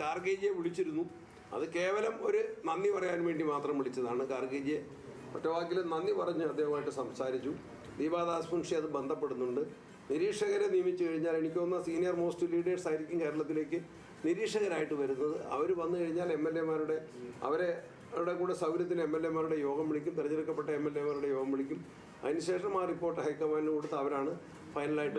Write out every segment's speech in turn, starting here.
ഖാർഗെജിയെ വിളിച്ചിരുന്നു. അത് കേവലം ഒരു നന്ദി പറയാൻ വേണ്ടി മാത്രം വിളിച്ചതാണ്. ഖാർഗെജിയെ ഒറ്റവാക്കിൽ നന്ദി പറഞ്ഞ് അദ്ദേഹമായിട്ട് സംസാരിച്ചു. ദീപാദാസ് മുൻഷി അത് ബന്ധപ്പെടുന്നുണ്ട്. നിരീക്ഷകരെ നിയമിച്ചു കഴിഞ്ഞാൽ എനിക്ക് തോന്നുന്ന സീനിയർ മോസ്റ്റ് ലീഡേഴ്സ് ആയിരിക്കും കേരളത്തിലേക്ക് നിരീക്ഷകരായിട്ട് വരുന്നത്. അവർ വന്നു കഴിഞ്ഞാൽ എം എൽ എമാരുടെ അവരുടെ കൂടെ സൗകര്യത്തിന് എം എൽ എമാരുടെ യോഗം വിളിക്കും, തിരഞ്ഞെടുക്കപ്പെട്ട എം എൽ എമാരുടെ യോഗം വിളിക്കും. അതിനുശേഷം ആ റിപ്പോർട്ട് ഹൈക്കമാൻഡിന് കൊടുത്ത് അവരാണ് ഫൈനലായിട്ട്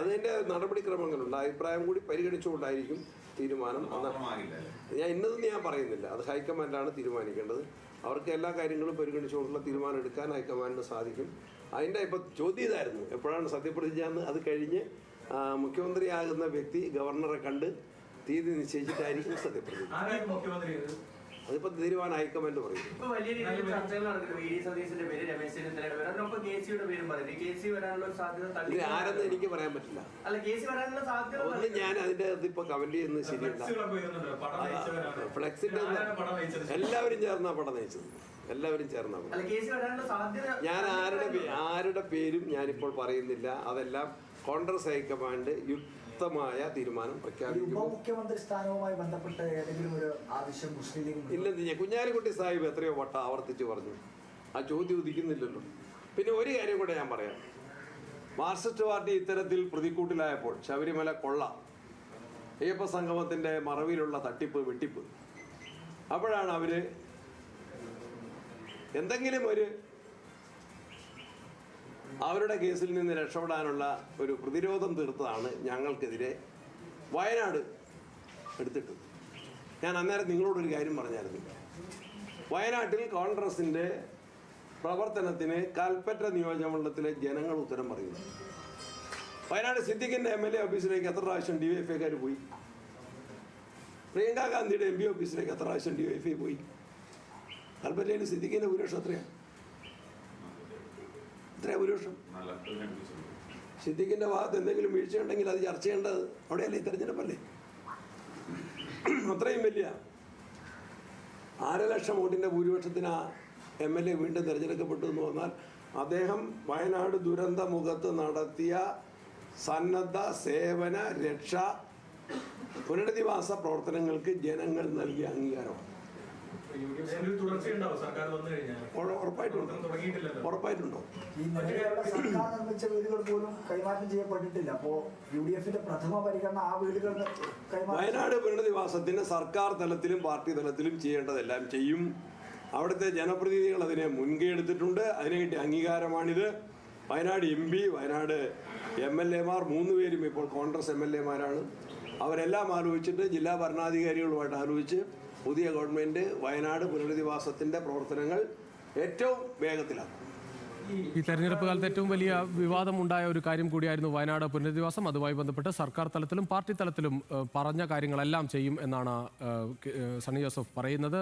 അതിൻ്റെ നടപടിക്രമങ്ങളുണ്ട്. അഭിപ്രായം കൂടി പരിഗണിച്ചുകൊണ്ടായിരിക്കും തീരുമാനം. ഞാൻ ഇന്നതൊന്നും ഞാൻ പറയുന്നില്ല, അത് ഹൈക്കമാൻഡാണ് തീരുമാനിക്കേണ്ടത്. അവർക്ക് എല്ലാ കാര്യങ്ങളും പരിഗണിച്ചുകൊണ്ടുള്ള തീരുമാനം എടുക്കാൻ ഹൈക്കമാൻഡിന് സാധിക്കും. അതിൻ്റെ ഇപ്പോൾ ചോദ്യം ഇതായിരുന്നു, എപ്പോഴാണ് സത്യപ്രതിജ്ഞ എന്ന്. അത് കഴിഞ്ഞ് മുഖ്യമന്ത്രിയാകുന്ന വ്യക്തി ഗവർണറെ കണ്ട് തീയതി നിശ്ചയിച്ചിട്ടായിരിക്കും സത്യപ്രതിജ്ഞ. അതിപ്പോ തീരുമാനം ഹൈക്കമാൻഡ് പറയും. ആരെന്ന് എനിക്ക് പറയാൻ പറ്റില്ല. ഒന്ന് ഞാൻ അതിന്റെ ഇപ്പൊ കമന്റ് ചെയ്യുന്നത് ശരിയല്ല. ഫ്ലെക്സിന്റെ എല്ലാവരും ചേർന്നാ പടം നയിച്ചത്, എല്ലാവരും ചേർന്നാ. ഞാൻ ആരുടെ പേരും ഞാനിപ്പോൾ പറയുന്നില്ല. അതെല്ലാം കോൺഗ്രസ് ഹൈക്കമാൻഡ് യുക്തമായ തീരുമാനം പ്രഖ്യാപിക്കും. മുഖ്യമന്ത്രി സ്ഥാനവുമായി ബന്ധപ്പെട്ട ഏതെങ്കിലും ഒരു ആവശ്യം മുസ്ലിം ലീഗ് ഇല്ലെന്ന് കുഞ്ഞാലിക്കുട്ടി സാഹിബ് എത്രയോ വട്ടം ആവർത്തിച്ച് പറഞ്ഞു. ആ ചോദ്യം ഉദിക്കുന്നില്ലല്ലോ. പിന്നെ ഒരു കാര്യം കൂടെ ഞാൻ പറയാം. മാർക്സിസ്റ്റ് പാർട്ടി ഇത്തരത്തിൽ പ്രതിക്കൂട്ടിലായപ്പോൾ ശബരിമല കൊള്ള, അയ്യപ്പ സംഗമത്തിന്റെ മറവിലുള്ള തട്ടിപ്പ് വെട്ടിപ്പ്, അപ്പോഴാണ് അവര് എന്തെങ്കിലും ഒരു അവരുടെ കേസിൽ നിന്ന് രക്ഷപ്പെടാനുള്ള ഒരു പ്രതിരോധം തീർത്തതാണ് ഞങ്ങൾക്കെതിരെ വയനാട് എടുത്തിട്ടത്. ഞാൻ അന്നേരം നിങ്ങളോടൊരു കാര്യം പറഞ്ഞായിരുന്നു. വയനാട്ടിൽ കോൺഗ്രസിൻ്റെ പ്രവർത്തനത്തിന് കൽപ്പറ്റ നിയോജകമണ്ഡലത്തിലെ ജനങ്ങൾ ഉത്തരം പറയുന്നു. വയനാട് സിദ്ദിഖിൻ്റെ MLA ഓഫീസിലേക്ക് എത്ര പ്രാവശ്യം DYFIക്കാർ പോയി? പ്രിയങ്കാ ഗാന്ധിയുടെ MP ഓഫീസിലേക്ക് എത്ര പ്രാവശ്യം DYFI പോയി? കൽപ്പറ്റയിൽ സിദ്ദിഖിൻ്റെ ഭൂരിപക്ഷം എത്രയാണ്? എത്രയാ ഭൂരിപക്ഷം? സിദ്ദിഖിൻ്റെ ഭാഗത്ത് എന്തെങ്കിലും വീഴ്ചയുണ്ടെങ്കിൽ അത് ചർച്ച ചെയ്യേണ്ടത് അവിടെയല്ലേ, ഈ തെരഞ്ഞെടുപ്പല്ലേ? അത്രയും വലിയ 6 ലക്ഷം വോട്ടിൻ്റെ ഭൂരിപക്ഷത്തിന് ആ MLA വീണ്ടും തിരഞ്ഞെടുക്കപ്പെട്ടു എന്ന് പറഞ്ഞാൽ അദ്ദേഹം വയനാട് ദുരന്ത മുഖത്ത് നടത്തിയ സന്നദ്ധ സേവന രക്ഷ പുനരധിവാസ പ്രവർത്തനങ്ങൾക്ക് ജനങ്ങൾ നൽകിയ അംഗീകാരമാണ്. ഉറപ്പായിട്ടുണ്ടോ? സർക്കാർ നിർമ്മിച്ച വീടുകൾ പോലും കൈമാറ്റം ചെയ്യപ്പെട്ടിട്ടില്ല. അപ്പോൾ UDFന്റെ പ്രഥമ പരിഗണന ആ വീടുകൾ വയനാട് പുനരധിവാസത്തിന് സർക്കാർ തലത്തിലും പാർട്ടി തലത്തിലും ചെയ്യേണ്ടതെല്ലാം ചെയ്യും. അവിടുത്തെ ജനപ്രതിനിധികൾ അതിനെ മുൻകൈ എടുത്തിട്ടുണ്ട്. അതിനുവേണ്ടി അംഗീകാരമാണിത്. വയനാട് MP, വയനാട് MLAമാർ 3 പേരും ഇപ്പോൾ കോൺഗ്രസ് MLAമാരാണ്. അവരെല്ലാം ആലോചിച്ചിട്ട് ജില്ലാ ഭരണാധികാരികളുമായിട്ട് ആലോചിച്ച് പുതിയ ഗവൺമെൻറ് വയനാട് പുനരധിവാസത്തിൻ്റെ പ്രവർത്തനങ്ങൾ ഏറ്റവും വേഗത്തിലാക്കും. ഈ തെരഞ്ഞെടുപ്പ് കാലത്ത് ഏറ്റവും വലിയ വിവാദമുണ്ടായ ഒരു കാര്യം കൂടിയായിരുന്നു വയനാട് പുനരധിവാസം. അതുമായി ബന്ധപ്പെട്ട് സർക്കാർ തലത്തിലും പാർട്ടി തലത്തിലും പറഞ്ഞ കാര്യങ്ങളെല്ലാം ചെയ്യും എന്നാണ് സണ്ണി ജോസഫ് പറയുന്നത്.